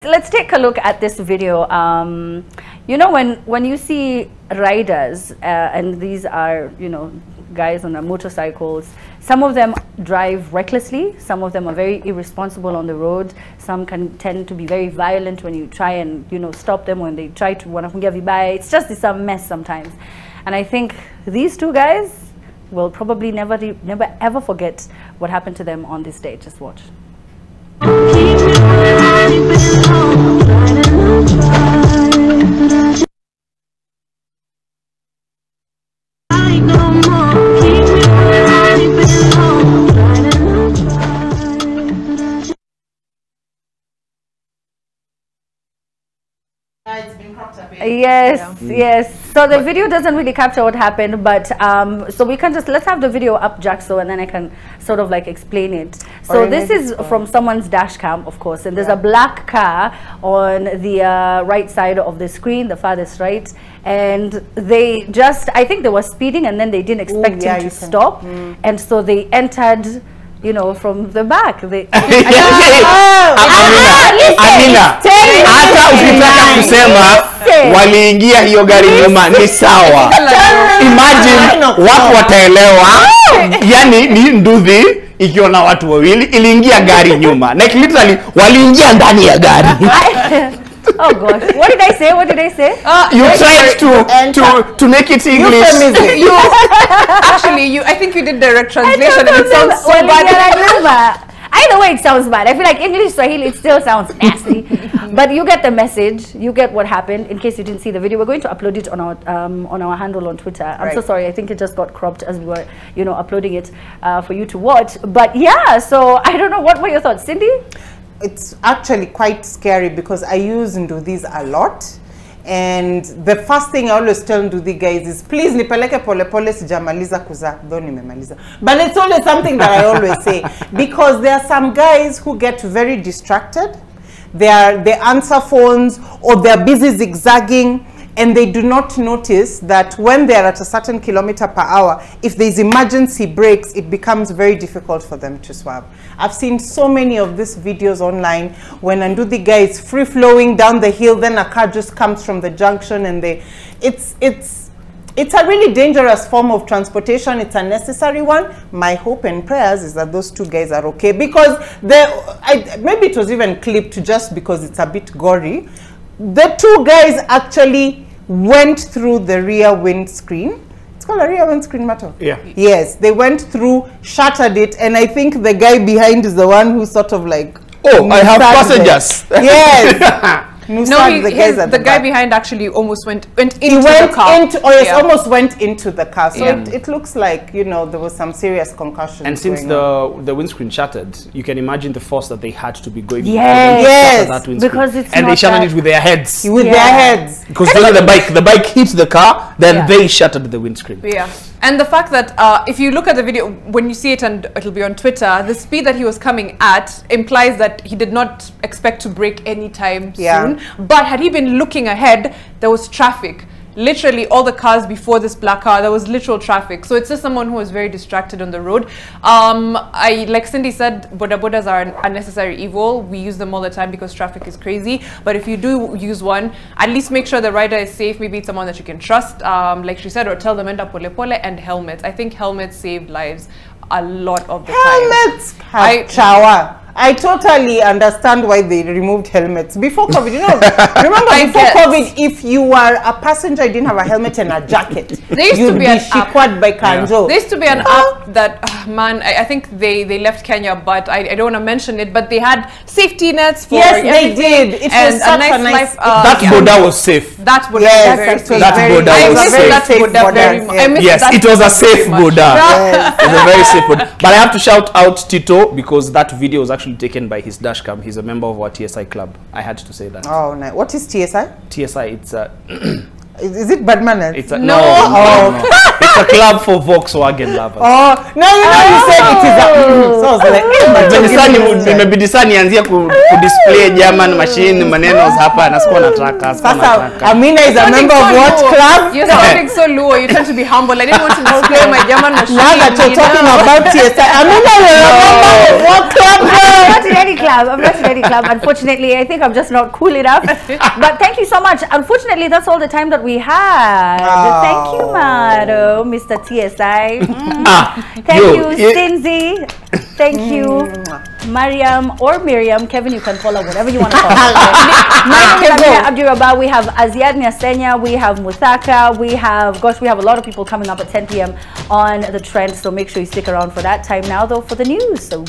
Let's take a look at this video. You know, when you see riders, and these are, you know, guys on motorcycles, some of them drive recklessly, some of them are very irresponsible on the road, some can tend to be very violent when you try and, you know, stop them when they try to wanafungia vibaya. It's just a mess sometimes. And I think these two guys will probably never ever forget what happened to them on this day. Just watch. Yes, yes. So the video doesn't really capture what happened, but so we can just, let's have the video up, Jaxo, and then I can sort of like explain it. So this is from someone's dash cam, of course, and there's a black car on the right side of the screen, the farthest right, and they just, I think they were speeding and then they didn't expect him to stop, and so they entered, you know, from the back. They Amina, hata ukitaka kusema waliingia hiyo gari nyuma ni sawa. Imagine watu wataelewa. Yani ni nduthi ikiona watu wawili iliingia gari nyuma. Like literally waliingia ndani ya gari. Oh gosh, what did I say? What did I say? You tried to make it English. Actually, I think you did direct translation and it sounds so bad. Either way, it sounds bad. I feel like English Swahili, it still sounds nasty. But you get the message. You get what happened. In case you didn't see the video, we're going to upload it on our handle on Twitter. I'm so sorry. I think it just got cropped as we were, you know, uploading it for you to watch. But yeah, so I don't know. What were your thoughts, Cindy? It's actually quite scary because I use Nduthis a lot. And the first thing I always tell Nduthi guys is, please nipeleke pole pole sijamaliza kuza, though nimemaliza. But it's always something that I always say, because there are some guys who get very distracted. They answer phones or they're busy zigzagging, and they do not notice that when they're at a certain kilometer per hour, if there's emergency brakes, it becomes very difficult for them to swerve. I've seen so many of these videos online when Nduthi guy is free-flowing down the hill, then a car just comes from the junction, and it's a really dangerous form of transportation. It's a necessary one. My hope and prayers is that those two guys are okay, because maybe it was even clipped just because it's a bit gory. The two guys actually went through the rear windscreen. It's called a rear windscreen, Mato? Yeah. Yes, they went through, shattered it, and I think the guy behind is the one who sort of like... Oh, I have passengers. Yes. No, the guy behind actually almost went into the car. Almost went into the car. So it looks like, you know, there was some serious concussion. And since the windscreen shattered, you can imagine the force that they had to be going. Yes, that because it's and they shattered it with their heads. With their heads. Because the bike hit the car, then they shattered the windscreen. Yeah. And the fact that if you look at the video, when you see it, and it'll be on Twitter, the speed that he was coming at implies that he did not expect to brake anytime soon. But had he been looking ahead, there was traffic. Literally all the cars before this black car, there was literal traffic. So it's just someone who was very distracted on the road. Like Cindy said, boda bodas are an unnecessary evil. We use them all the time because traffic is crazy. But if you do use one, at least make sure the rider is safe. Maybe it's someone that you can trust, like she said, or tell them enda pole pole, and helmets. I think helmets save lives a lot of the time. Helmets have shower. I totally understand why they removed helmets. Before COVID, you know, remember before COVID, if you were a passenger, you didn't have a helmet and a jacket, you'd be shikwad by Kanjo. There used to be an app that, man, I think they left Kenya, but I don't want to mention it, but they had safety nets for they did. It was such a nice that boda was safe. That boda was very safe. Yes, it was a safe boda. It was a very safe boda. But I have to shout out Tito, because that video was actually taken by his dashcam. He's a member of our TSI club. I had to say that. Oh, nice. What is TSI? TSI, it's a... Is it bad manners? It's a, no. No. It's a club for Volkswagen lovers. Oh, no, you said it is a... So I was like, nimebidi sana nianzie ku display German machine maneno hapa na sikuwa nataka. Sasa Amina is a member of what club? You're sounding so low. You tend to be humble. I didn't want to display my German machine. Now that you're talking about TSI, Amina, you're a member of what club? I'm not in any club. I'm not in any club. Unfortunately, I think I'm just not cool enough. But thank you so much. Unfortunately, that's all the time that we had. Thank you, Maro, Mr. TSI. Thank you, Stinzy. Thank you, Mariam or Miriam. Kevin, you can call her whatever you want to call her. My name is Amina Abdirabah. We have Aziad Nyasenya. We have Muthaka. We have a lot of people coming up at 10 p.m. on The Trend. So make sure you stick around for that. Time now, though, for the news. So